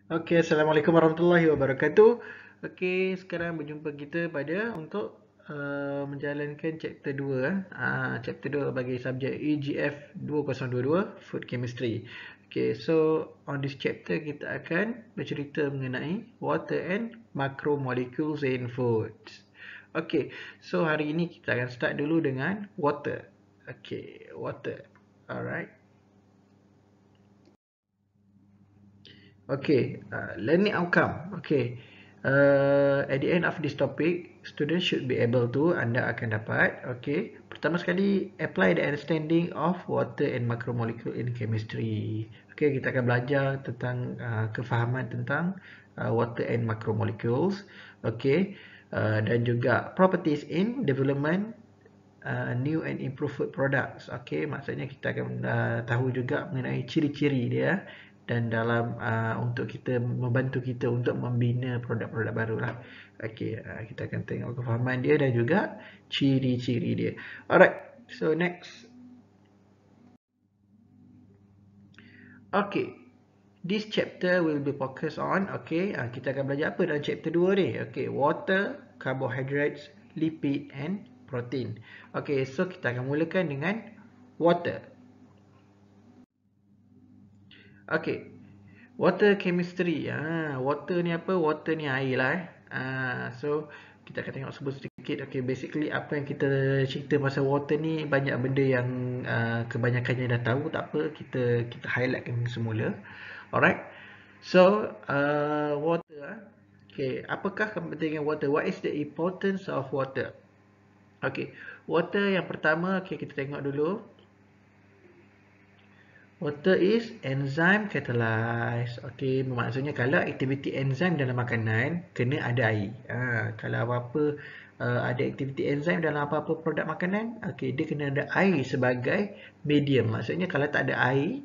Okey, Assalamualaikum warahmatullahi wabarakatuh. Okey, sekarang berjumpa kita pada untuk menjalankan chapter 2. Chapter 2 bagi subjek EGF 2022 Food Chemistry. Okey, so on this chapter kita akan bercerita mengenai water and macromolecules in foods. Okey, so hari ini kita akan start dulu dengan water. Okey, water. Alright. Okay, learning outcome. Okay, at the end of this topic, students should be able to, anda akan dapat, okay, pertama sekali, apply the understanding of water and macromolecule in chemistry. Okay, kita akan belajar tentang kefahaman tentang water and macromolecules. Okay, dan juga properties in development new and improved food products. Okay, maksudnya kita akan tahu juga mengenai ciri-ciri dia dan dalam untuk kita membantu kita untuk membina produk-produk baru lah. Okay, kita akan tengok kefahaman dia dan juga ciri-ciri dia. Alright, so next. Okay, this chapter will be focused on, okay, kita akan belajar apa dalam chapter 2 ni? Okay, water, carbohydrates, lipid and protein. Okay, so kita akan mulakan dengan water. Okay, water chemistry. Water ni apa? Water ni air lah. So kita akan tengok sebut sedikit. Okay, basically apa yang kita cerita pasal water ni banyak benda yang kebanyakannya dah tahu. Tak apa, kita highlightkan semula. Alright. So water. Okay, apakah kepentingan water? What is the importance of water? Okay, water yang pertama, okay, kita tengok dulu. Water is enzyme catalyzed. Okey, maksudnya kalau aktiviti enzim dalam makanan kena ada air. Kalau apa-apa ada aktiviti enzim dalam apa-apa produk makanan, okey, dia kena ada air sebagai medium. Maksudnya kalau tak ada air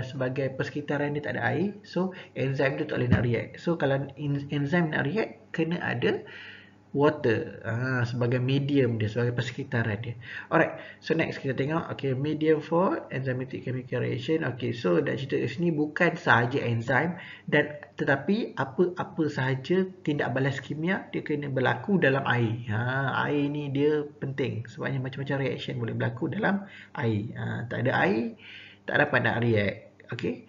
sebagai persekitaran dia tak ada air, so enzim tu tak boleh nak react. So kalau enzim nak react kena ada water sebagai medium dia, sebagai persekitaran dia. Alright, so next kita tengok, okay, medium for enzymatic chemical reaction. Okay, so dah cerita kat sini bukan sahaja enzim dan tetapi apa-apa sahaja tindak balas kimia dia kena berlaku dalam air. Air ni dia penting sebabnya macam-macam reaction boleh berlaku dalam air. Tak ada air tak dapat nak react. Okay,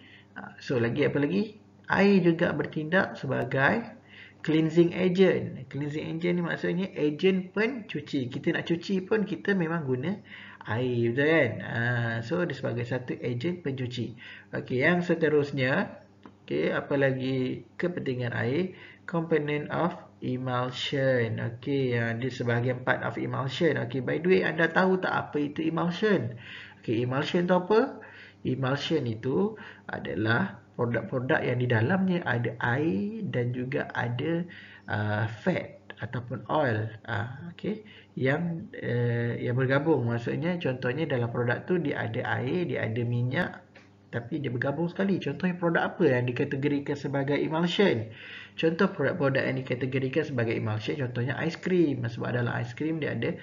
so lagi apa lagi? Air juga bertindak sebagai cleansing agent. Cleansing agent ni maksudnya agent pencuci. Kita nak cuci pun kita memang guna air, betul kan? So dia sebagai satu agent pencuci. Okey, yang seterusnya, okey, apa lagi kepentingan air? Component of emulsion. Okey, dia sebahagian part of emulsion. Okey, by the way, anda tahu tak apa itu emulsion? Okey, emulsion tu apa? Emulsion itu adalah produk-produk yang di dalamnya ada air dan juga ada fat ataupun oil, okay, yang bergabung. Maksudnya contohnya dalam produk tu dia ada air, dia ada minyak, tapi dia bergabung sekali. Contohnya produk apa yang dikategorikan sebagai emulsion? Contoh produk-produk yang dikategorikan sebagai emulsion, contohnya aiskrim. Sebab dalam aiskrim dia ada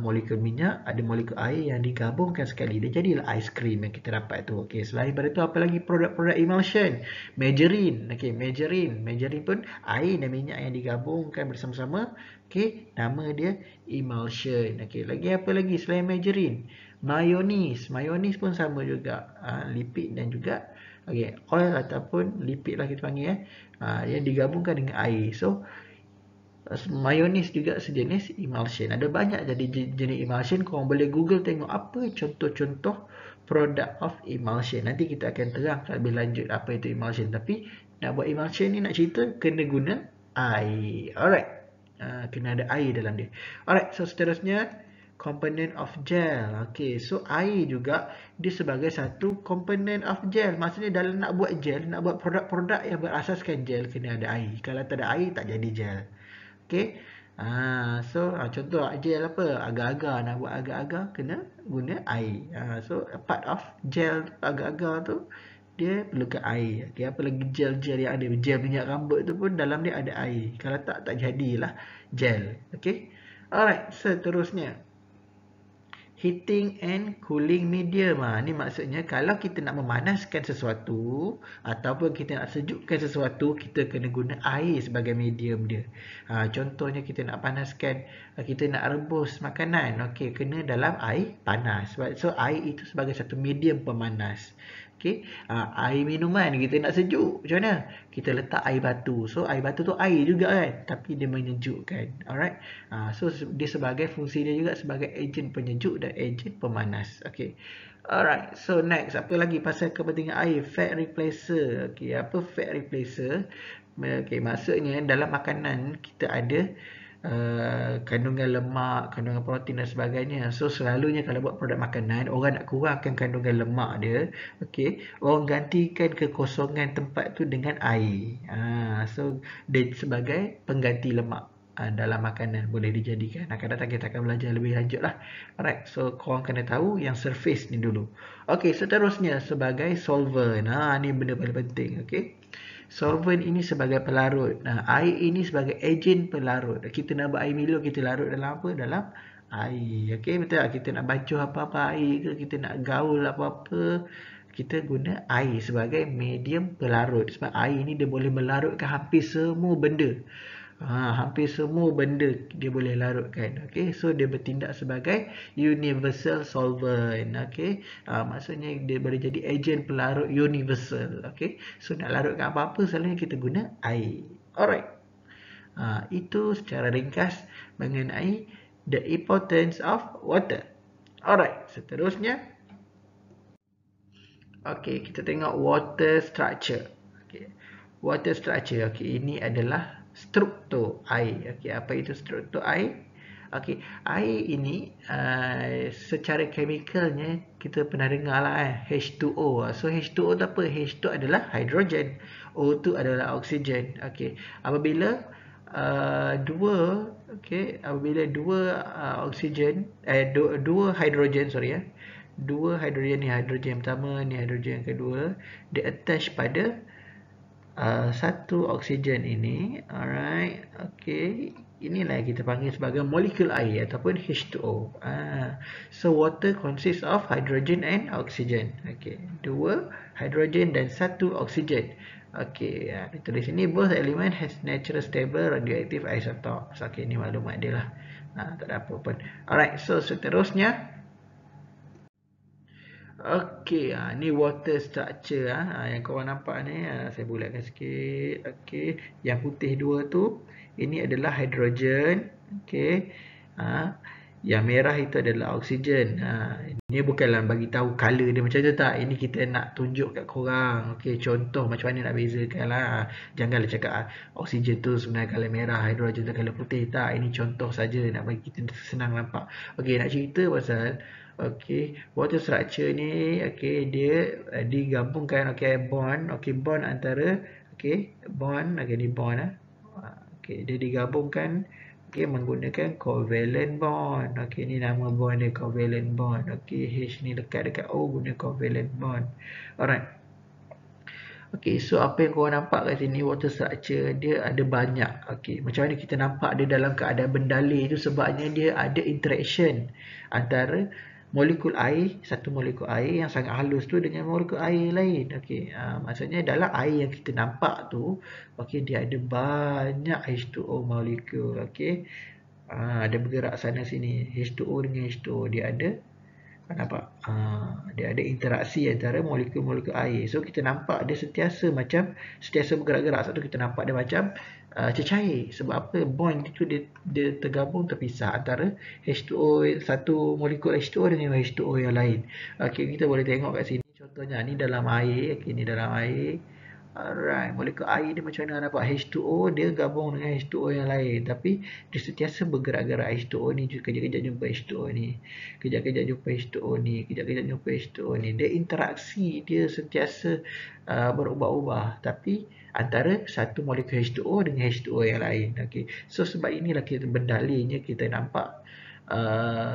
molekul minyak, ada molekul air yang digabungkan sekali. Dia jadilah aiskrim yang kita dapat tu. Okay, selain daripada tu, apa lagi produk-produk emulsion? Margarine. Okay, margarine. Margarine pun air dan minyak yang digabungkan bersama-sama. Okay, nama dia emulsion. Okay, lagi apa lagi selain margarine? Mayonis. Mayonis pun sama juga. Lipid dan juga oil ataupun lipid lah kita panggil yang digabungkan dengan air. So mayonis juga sejenis emulsion. Ada banyak jadi jenis emulsion. Korang boleh Google tengok apa contoh-contoh product of emulsion. Nanti kita akan terang lebih lanjut apa itu emulsion. Tapi nak buat emulsion ni nak cerita kena guna air. Alright. Kena ada air dalam dia. Alright, so seterusnya component of gel. Okay, so air juga dia sebagai satu component of gel. Maksudnya dalam nak buat gel, nak buat produk-produk yang berasaskan gel kena ada air. Kalau tak ada air tak jadi gel. Okay. So contoh gel apa? Agar-agar, nak buat agar-agar kena guna air. So part of gel agar-agar tu dia perlukan air. Okay, apa lagi gel-gel yang ada? Gel minyak rambut tu pun dalam dia ada air. Kalau tak jadilah gel. Okay. Alright, seterusnya. heating and cooling medium. Ni maksudnya kalau kita nak memanaskan sesuatu ataupun kita nak sejukkan sesuatu, kita kena guna air sebagai medium dia. Contohnya kita nak panaskan, kita nak rebus makanan, okey, kena dalam air panas. So air itu sebagai satu medium pemanas. Okay. Air minuman kita nak sejuk, macam mana? Kita letak air batu. So air batu tu air juga kan, tapi dia menyejukkan. Alright. So dia sebagai fungsi dia juga sebagai ejen penyejuk dan ejen pemanas. Okay. Alright. So next, apa lagi pasal kepentingan air? Fat replacer. Okay. Apa fat replacer? Okay. Maksudnya dalam makanan kita ada kandungan lemak, kandungan protein dan sebagainya. So selalunya kalau buat produk makanan, orang nak kurangkan kandungan lemak dia, okey, orang gantikan kekosongan tempat tu dengan air. So dia sebagai pengganti lemak dalam makanan boleh dijadikan. Akan datang kita akan belajar lebih lanjut lah. Alright, so korang kena tahu yang surface ni dulu. Okey, seterusnya sebagai solvent. Ni benda paling penting, okey. Solvent ini sebagai pelarut. Air ini sebagai ejen pelarut. Kita nak buat air Milo, kita larut dalam apa? Dalam air. Okey, betul tak? Kita nak basuh apa-apa air ke, kita nak gaul apa-apa, kita guna air sebagai medium pelarut. Sebab air ini dia boleh melarutkan hampir semua benda. Hampir semua benda dia boleh larutkan. Okay, so dia bertindak sebagai universal solvent. Okay, maksudnya dia boleh jadi ejen pelarut universal. Okay, so nak larutkan apa-apa selalunya kita guna air. Alright, itu secara ringkas mengenai the importance of water. Alright, seterusnya, okay, kita tengok water structure. Okay, water structure. Okay, ini adalah struktur air. Okey, apa itu struktur air? Okey, air ini secara kemikalnya kita pernah dengar lah, H2O. So H2O tu apa? H2 adalah hidrogen, O2 adalah oksigen. Okey, apabila apabila dua oksigen, dua hidrogen, dua hidrogen ni, hidrogen pertama ni, hidrogen kedua, dia attach pada satu oksigen ini. Alright, okay, inilah yang kita panggil sebagai molekul air ataupun H2O. So water consists of hydrogen and oxygen. Okay, dua hidrogen dan satu oksigen. Okay, ditulis sini both element has natural stable radioactive isotopes. Okay, ni maklumat dia lah. Tak ada apa pun. Alright, so seterusnya, okey, ni water structure yang korang nampak ni, saya bulatkan sikit. Okey, yang putih dua tu, ini adalah hidrogen. Okey, yang merah itu adalah oksigen. Ini bukanlah bagi tahu color dia macam tu tak. Ini kita nak tunjuk kat korang. Okey, contoh macam mana nak bezakan lah. Janganlah cakap oksigen tu sebenarnya color merah, hidrogen tu color putih. Tak, ini contoh saja nak bagi kita senang nampak. Okey, nak cerita pasal water structure ni, dia digabungkan, bond, bond antara, bond, ni bond, dia digabungkan, menggunakan covalent bond. Ni nama bond dia, covalent bond. H ni dekat O, guna covalent bond. Alright. So apa yang korang nampak kat sini, water structure dia ada banyak. Macam mana kita nampak dia dalam keadaan bendalih tu, sebabnya dia ada interaction antara molekul air, satu molekul air yang sangat halus tu dengan molekul air lain. Maksudnya dalam air yang kita nampak tu, dia ada banyak H2O molekul. Ada bergerak sana sini, H2O dengan H2O, dia ada, nampak? Dia ada interaksi antara molekul-molekul air. So kita nampak dia sentiasa bergerak-gerak. Satu kita nampak dia macam cecair. Sebab apa? Bond itu dia tergabung, terpisah antara H2O, satu molekul H2O dengan H2O yang lain. Kita boleh tengok kat sini contohnya, ni dalam air. Ni dalam air. Alright, molekul air dia macam mana nampak? H2O dia gabung dengan H2O yang lain, tapi dia sentiasa bergerak-gerak. H2O ni kejap-kejap jumpa H2O ni, kejap-kejap jumpa H2O ni, kejap-kejap jumpa H2O ni. Dia interaksi, dia sentiasa berubah-ubah, tapi antara satu molekul H2O dengan H2O yang lain. So sebab inilah kita bendalihnya kita nampak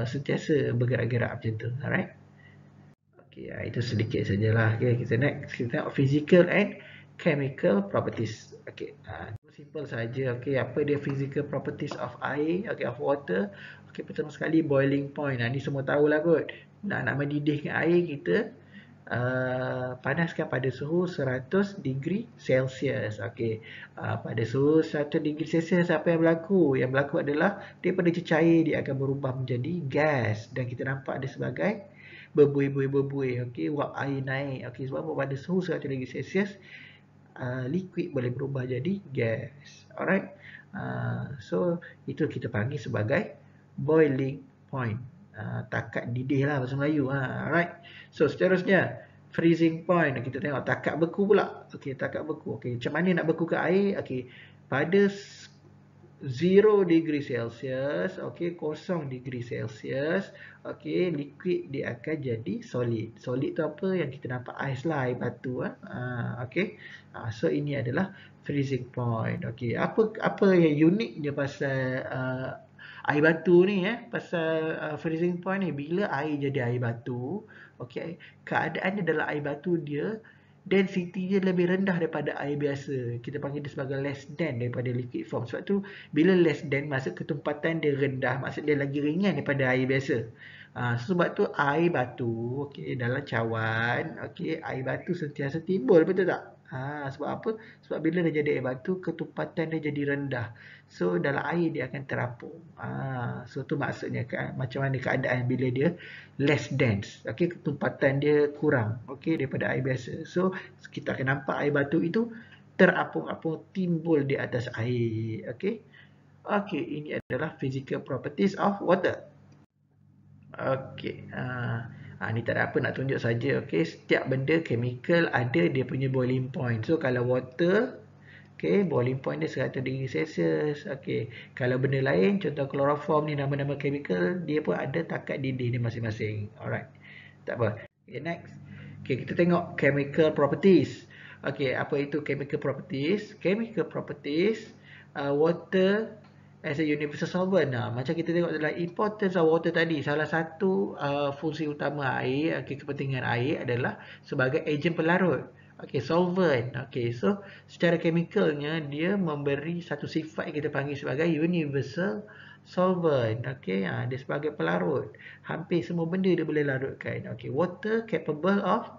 sentiasa bergerak-gerak macam tu. Alright. Itu sedikit sajalah. Kita next, kita tengok physical and chemical properties. Okey, simple saja. Okey, apa dia physical properties of air, okey, of water. Okey, pertama sekali boiling point. Ni semua tahulah kot. Nak mendidihkan air, kita panaskan pada suhu 100 degree Celsius. Okey, pada suhu 100 degree Celsius apa yang berlaku? Yang berlaku adalah daripada cecair dia akan berubah menjadi gas dan kita nampak dia sebagai berbuih-buih. Okey, uap air naik. Okey, sebab pada suhu 100 degree Celsius liquid boleh berubah jadi gas. Alright. So itu kita panggil sebagai boiling point. Takat didih lah bahasa Melayu. Alright. So seterusnya freezing point. Kita tengok takat beku pula. Okey, takat beku. Okey, macam mana nak bekukan air? Okey, pada 0 degree Celsius, okey, 0 degree Celsius, okey, liquid dia akan jadi solid. Solid tu apa? Yang kita nampak ais lah, air batu. Okey. So ini adalah freezing point. Okey, apa yang unik dia pasal air batu ni, pasal freezing point ni? Bila air jadi air batu, okey, keadaan dia dalam air batu dia density dia lebih rendah daripada air biasa. Kita panggil dia sebagai less than daripada liquid form. Sebab tu bila less than, maksud ketumpatan dia rendah, maksud dia lagi ringan daripada air biasa. Sebab tu air batu, okey, dalam cawan, okey, air batu sentiasa timbul, betul tak? Sebab apa? Sebab bila dia jadi air batu, ketumpatan dia jadi rendah. So dalam air dia akan terapung. So tu maksudnya macam mana keadaan bila dia less dense. Okey, ketumpatan dia kurang, okey, daripada air biasa. So kita akan nampak air batu itu terapung-apung timbul di atas air. Okey. Okey, ini adalah physical properties of water. Okey. Ni tak ada apa, nak tunjuk saja. Okey, setiap benda chemical ada dia punya boiling point. So kalau water, okey, boiling point dia 100 degree Celsius. Okey, kalau benda lain, contoh chloroform ni, nama-nama chemical, dia pun ada takat didih dia masing-masing. Alright. Tak apa. Okay, next. Okay, kita tengok chemical properties. Okay, apa itu chemical properties? Chemical properties, water as a universal solvent. Macam kita tengok dalam importance of water tadi, salah satu fungsi utama air, kepentingan air adalah sebagai ejen pelarut. Okay, solvent. Okay, so secara chemicalnya dia memberi satu sifat yang kita panggil sebagai universal solvent. Okay, dia sebagai pelarut. Hampir semua benda dia boleh larutkan. Okay, water capable of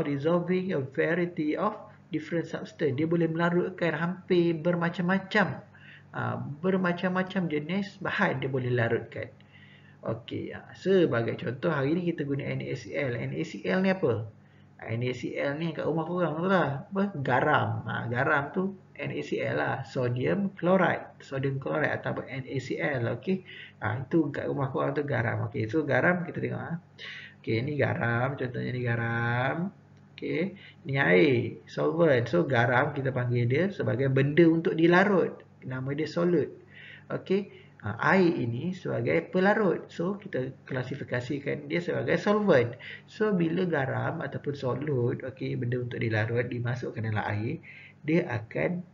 dissolving a variety of different substance. Dia boleh melarutkan hampir bermacam-macam jenis bahan dia boleh larutkan. Okey, sebagai contoh hari ni kita guna NaCl. NaCl ni apa? NaCl ni kat rumah korang tu lah, apa? Garam. Garam tu NaCl lah, sodium chloride atau NaCl. Okey. Itu kat rumah korang tu garam. Okey, so garam kita tengok. Okey, ni garam, contohnya ni garam. Okey, ni air, solvent. So garam kita panggil dia sebagai benda untuk dilarut. Nama dia solute. Okey, air ini sebagai pelarut. So kita klasifikasikan dia sebagai solvent. So bila garam ataupun solute, okey, benda untuk dilarut dimasukkan dalam air, dia akan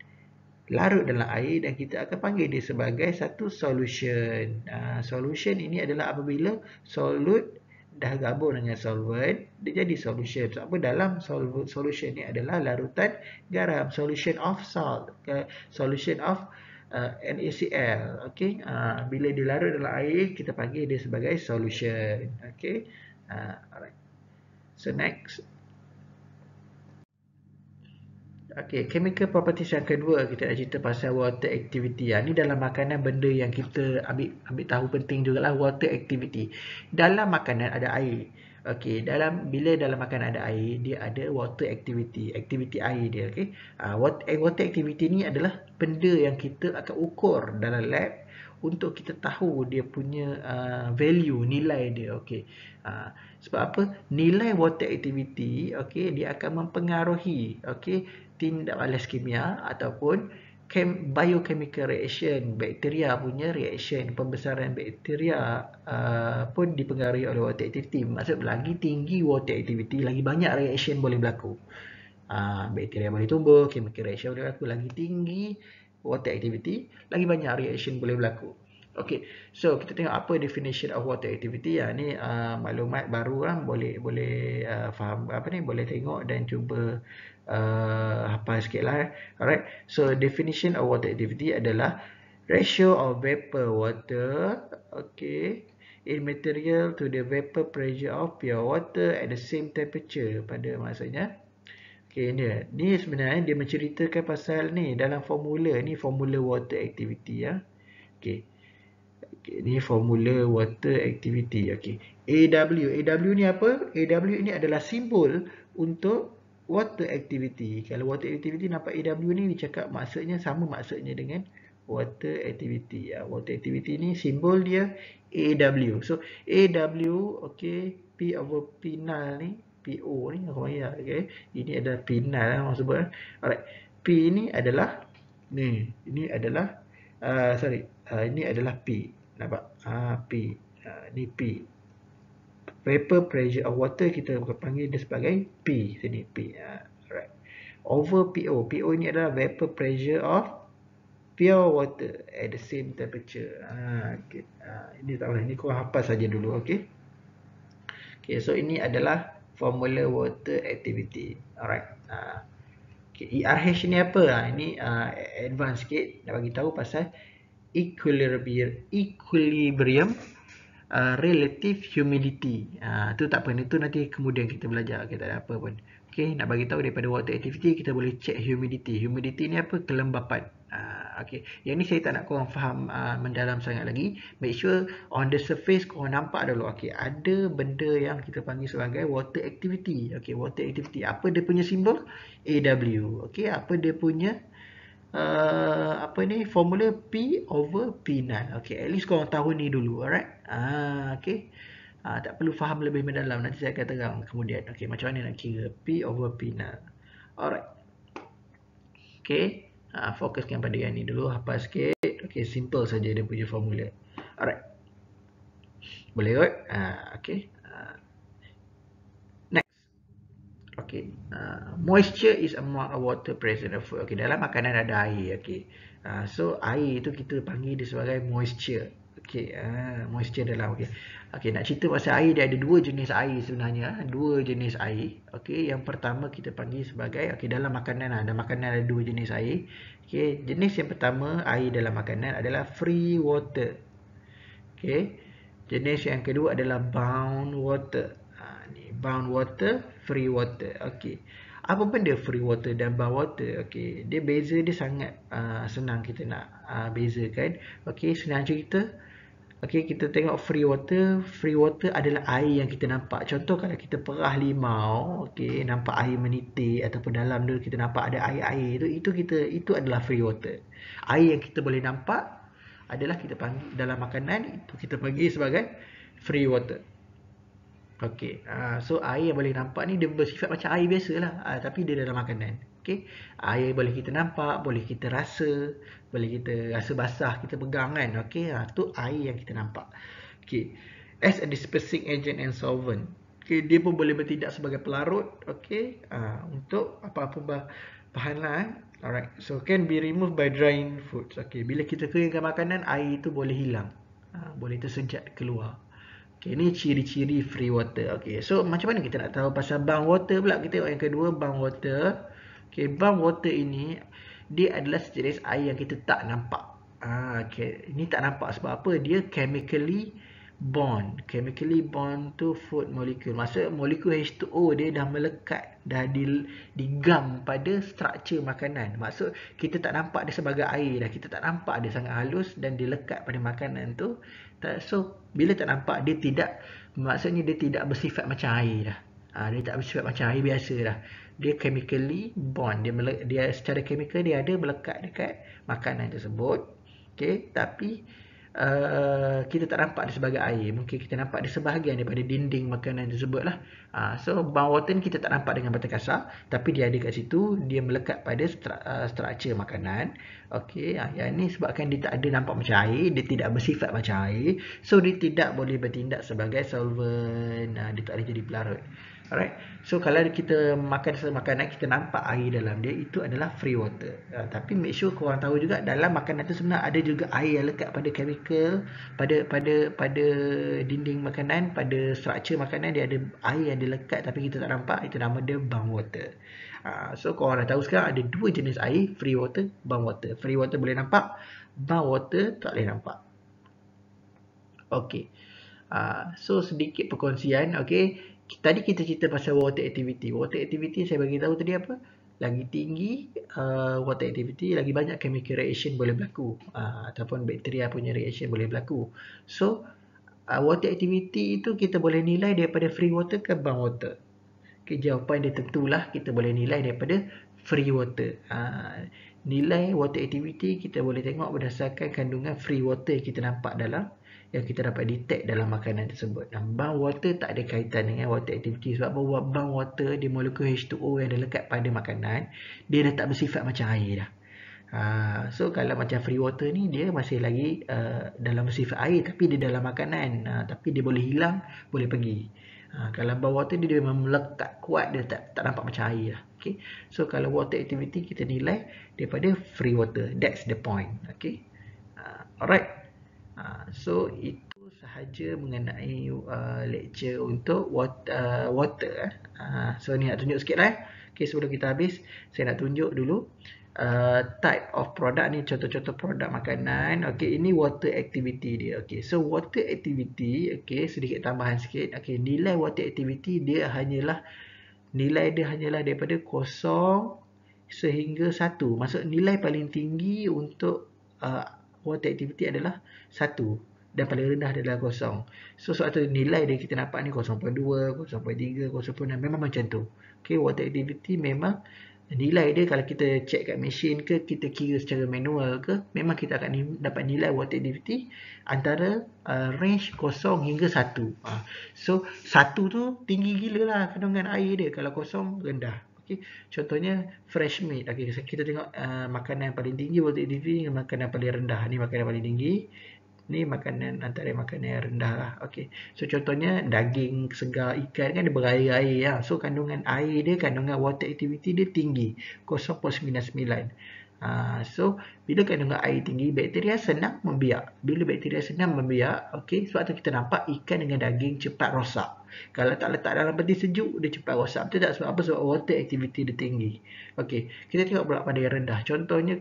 larut dalam air dan kita akan panggil dia sebagai satu solution. Solution ini adalah apabila solute dah gabung dengan solvent, dia jadi solution. Sebab apa? Dalam solution ni adalah larutan garam, solution of salt, solution of NaCl. Okey, bila dilarut dalam air, kita panggil dia sebagai solution. Okey, alright. So next. Okey, chemical properties yang kedua, kita nak cerita pasal water activity. Ni dalam makanan benda yang kita ambil tahu penting jugalah, water activity. Dalam makanan ada air. Okey, bila dalam makanan ada air, dia ada water activity, aktiviti air dia. Okey, water activity ni adalah benda yang kita akan ukur dalam lab untuk kita tahu dia punya value, nilai dia. Okey, sebab apa? Nilai water activity, okey, dia akan mempengaruhi, okey, tindak balas kimia ataupun biochemical reaction, bakteria punya reaction, pembesaran bakteria pun dipengaruhi oleh water activity. Maksud lagi tinggi water activity, lagi banyak reaction boleh berlaku. Bakteria boleh tumbuh, chemical reaction boleh berlaku. Lagi tinggi water activity, lagi banyak reaction boleh berlaku. Okay, so kita tengok apa definition of water activity. Ni maklumat baru kan, boleh faham apa ni, boleh tengok dan cuba hafal sikit lah. Alright, so definition of water activity adalah ratio of vapor water, okay, in material to the vapor pressure of pure water at the same temperature. Pada maksudnya, okay, ni sebenarnya dia menceritakan pasal ni dalam formula ni, formula water activity ya. Okay. Okay, ni formula water activity. Okay. AW ni apa? AW ini adalah simbol untuk water activity. Kalau water activity nampak AW ni dicakap maksudnya sama maksudnya dengan water activity. Water activity ni simbol dia AW. So AW, okay, P over P null ni, PO ni apa ya? Okay. Ini adalah P null lah maksud sebut. Alright. P ni adalah ni, ini adalah ini adalah P. Nampak? P. Ni P. Vapor pressure of water kita panggil dia sebagai P. Sini P. Alright. Over PO. PO ini adalah vapor pressure of pure water at the same temperature. Okay. Ini tak boleh. Ini kau hafal saja dulu. Okay. Okay. So ini adalah formula water activity. Alright. Okay. ERH ni apa? Ini advance sikit. Nak bagi tahu pasal equilibrium relative humidity. Tu tak apa, itu nanti kemudian kita belajar, kita tak ada apa pun. Okey, nak bagi tahu daripada water activity kita boleh check humidity. Humidity ni apa? Kelembapan. Okey, yang ni saya tak nak korang faham mendalam sangat lagi. Make sure on the surface korang nampak dulu. Okey, ada benda yang kita panggil sebagai water activity. Okey, water activity. Apa dia punya simbol? AW. Okey, apa dia punya apa ni, formula P over P0. Okay, at least korang tahu ni dulu. Alright. Okay. Tak perlu faham lebih mendalam. Nanti saya akan terang kemudian. Okay, macam mana nak kira P over P0. Alright. Okay. Fokuskan pada yang ni dulu. Hafal sikit. Okay, simple saja dia punya formula. Alright. Boleh kot? Okay. Okay, moisture is among a water present in food. Okay, dalam makanan ada air. Okay, so air itu kita panggil dia sebagai moisture. Okay, moisture dalam. Okay, okay, nak cerita pasal air, dia ada dua jenis air sebenarnya. Dua jenis air. Okay, yang pertama kita panggil sebagai, okay, dalam makanan ada dua jenis air. Okay, jenis yang pertama air dalam makanan adalah free water. Okay, jenis yang kedua adalah bound water. Bound water, free water. Okey. Apa benda free water dan bound water? Okey, dia beza dia sangat senang kita nak bezakan. Okey, senang cerita. Okey, kita tengok free water. Free water adalah air yang kita nampak. Contoh kalau kita perah limau, okey, nampak air menitik ataupun dalam tu kita nampak ada air-air itu adalah free water. Air yang kita boleh nampak adalah kita panggil dalam makanan, itu kita panggil sebagai free water. Okey, so air yang boleh nampak ni dia bersifat macam air biasa lah, tapi dia dalam makanan. Okey, air boleh kita nampak, boleh kita rasa, boleh kita rasa basah, kita pegang kan. Okey, tu air yang kita nampak. Okey, as a dispersing agent and solvent. Okey, dia pun boleh bertindak sebagai pelarut. Okey, untuk apa-apa bahan lah. Alright, so can be removed by drying foods. Okey, bila kita keringkan makanan, air itu boleh hilang, boleh tersejat keluar. Okay, ini ciri-ciri free water. Okay, so macam mana kita nak tahu pasal bound water pula? Kita tengok yang kedua, bound water. Okay, bound water ini dia adalah sejenis air yang kita tak nampak. Okay, ini tak nampak sebab apa? Dia chemically bond. Chemically bond to food molecule. Maksud molekul H2O dia dah melekat, dah digam pada struktur makanan. Maksud kita tak nampak dia sebagai air dah. Kita tak nampak dia sangat halus dan dia lekat pada makanan tu. So bila tak nampak, dia tidak, maksudnya dia tidak bersifat macam air dah. Dia tak bersifat macam air biasa dah. Dia chemically bond. Dia secara chemical dia ada melekat dekat makanan tersebut. Okay, tapi kita tak nampak dia sebagai air. Mungkin kita nampak dia sebahagian daripada dinding makanan tersebut lah. So bound water ni kita tak nampak dengan mata kasar, tapi dia ada kat situ, dia melekat pada struktur makanan. Okey, yang ni sebabkan dia tak ada nampak macam air, dia tidak bersifat macam air, so dia tidak boleh bertindak sebagai solvent, dia tak boleh jadi pelarut. Alright, so kalau kita makan sesuatu makanan, kita nampak air dalam dia, itu adalah free water. Tapi make sure korang tahu juga dalam makanan tu sebenarnya ada juga air yang lekat pada chemical, pada dinding makanan, pada struktur makanan dia ada air yang dilekat tapi kita tak nampak, itu nama dia bound water. So korang dah tahu sekarang ada dua jenis air, free water, bound water. Free water boleh nampak, bound water tak boleh nampak. Okey. So sedikit perkongsian. Okey, tadi kita cerita pasal water activity. Water activity saya bagi tahu tadi apa? Lagi tinggi water activity, lagi banyak chemical reaction boleh berlaku, ataupun bakteria punya reaction boleh berlaku. So water activity itu kita boleh nilai daripada free water ke bound water. Okay, jawapan dia tentulah kita boleh nilai daripada free water. Nilai water activity kita boleh tengok berdasarkan kandungan free water yang kita nampak dalam, yang kita dapat detect dalam makanan tersebut. Bound water tak ada kaitan dengan water activity, sebab bound water dia molekul H2O yang ada lekat pada makanan, dia dah tak bersifat macam air dah. So kalau macam free water ni dia masih lagi dalam bersifat air, tapi dia dalam makanan, tapi dia boleh hilang, boleh pergi. Kalau bound water dia memang melekat kuat, dia tak nampak macam air lah. Okay. So kalau water activity kita nilai daripada free water, that's the point. Okay. Alright. So itu sahaja mengenai lecture untuk water. So ni nak tunjuk sikit lah. Okay, sebelum kita habis saya nak tunjuk dulu type of product ni, contoh-contoh produk makanan. Okey, ini water activity dia. Okey, so water activity, okey, sedikit tambahan sikit. Okey, nilai water activity dia hanyalah daripada 0 sehingga 1. Maksud nilai paling tinggi untuk water activity adalah 1 dan paling rendah adalah 0. So sebab tu nilai dia kita nampak ni 0.2, 0.3, 0.6, memang macam tu. Okey, water activity memang nilai dia kalau kita check kat mesin ke, kita kira secara manual ke, memang kita akan dapat nilai water activity antara range 0 hingga 1. So 1 tu tinggi gila lah kandungan air dia, kalau 0 rendah. Okay. Contohnya fresh meat. Okay, kita tengok makanan paling tinggi water activity dengan makanan paling rendah. Ni makanan paling tinggi, ni makanan antara makanan yang rendah lah. Okay. So contohnya daging, segar, ikan kan dia berair-air lah. So kandungan air dia, kandungan water activity dia tinggi, 0.99. So bila kandungan air tinggi, bakteria senang membiak. Bila bakteria senang membiak, okay, sebab tu kita nampak ikan dengan daging cepat rosak. Kalau tak letak dalam peti sejuk, dia cepat rosak. Betul tak? Sebab apa? Sebab water activity dia tinggi. Okay, kita tengok pula pada yang rendah. Contohnya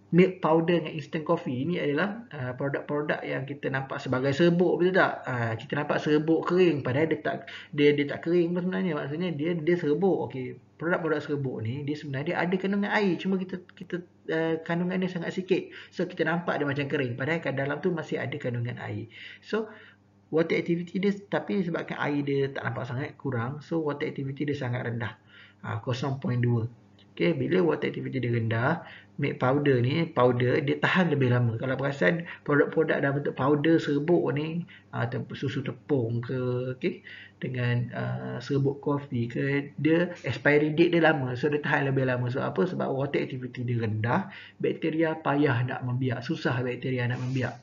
milk powder dengan instant coffee. Ini adalah produk-produk yang kita nampak sebagai serbuk, betul tak? Kita nampak serbuk kering, padahal dia tak kering pun sebenarnya. Maksudnya dia serbuk. Okey, produk-produk serbuk ni dia sebenarnya ada kandungan air, cuma kita kandungan dia sangat sikit. So kita nampak dia macam kering, padahal kat dalam tu masih ada kandungan air. So water activity dia, tapi sebabkan air dia tak nampak sangat kurang, so water activity dia sangat rendah, 0.2. Okay, bila water activity dia rendah, milk powder ni, powder dia tahan lebih lama. Kalau perasan produk-produk dalam bentuk powder serbuk ni, susu tepung ke, okay, dengan serbuk kopi ke, dia expiry date dia lama. So dia tahan lebih lama. Sebab apa? Sebab water activity dia rendah, bakteria payah nak membiak, susah bakteria nak membiak.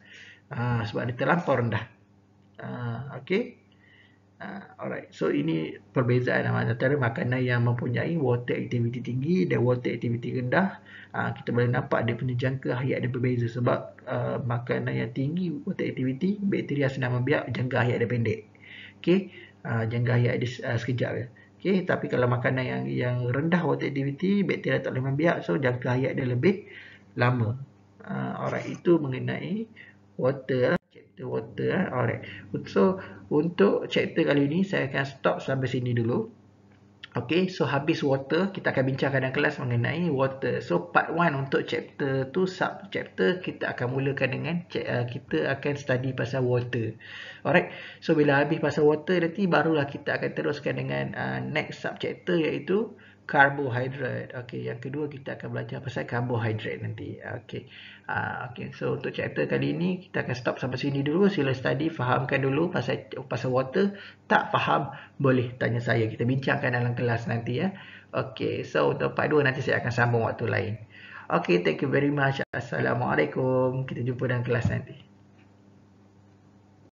Sebab dia terlampau rendah. Okay. Alright, so ini perbezaan antara makanan yang mempunyai water activity tinggi dan water activity rendah. Kita boleh nampak dia punya jangka hayat dia berbeza, sebab makanan yang tinggi water activity, bakteria senang membiak, jangka hayat dia pendek. Okay, jangka hayat dia sekejap je. Okay, tapi kalau makanan yang rendah water activity, bakteria tak boleh membiak, so jangka hayat dia lebih lama. Alright, itu mengenai water. Water. Alright. So untuk chapter kali ini saya akan stop sampai sini dulu. Okay, so habis water, kita akan bincangkan dalam kelas mengenai water. So part 1 untuk chapter tu, sub chapter kita akan mulakan dengan kita akan study pasal water. Alright, so bila habis pasal water nanti barulah kita akan teruskan dengan next sub chapter, iaitu karbohidrat. Okay, yang kedua kita akan belajar pasal karbohidrat nanti. Okay. Okay, so untuk chapter kali ini kita akan stop sampai sini dulu. Sila study, fahamkan dulu pasal water. Tak faham boleh tanya saya, kita bincangkan dalam kelas nanti ya. Okay, so untuk part 2 nanti saya akan sambung waktu lain. Okay, thank you very much. Assalamualaikum. Kita jumpa dalam kelas nanti.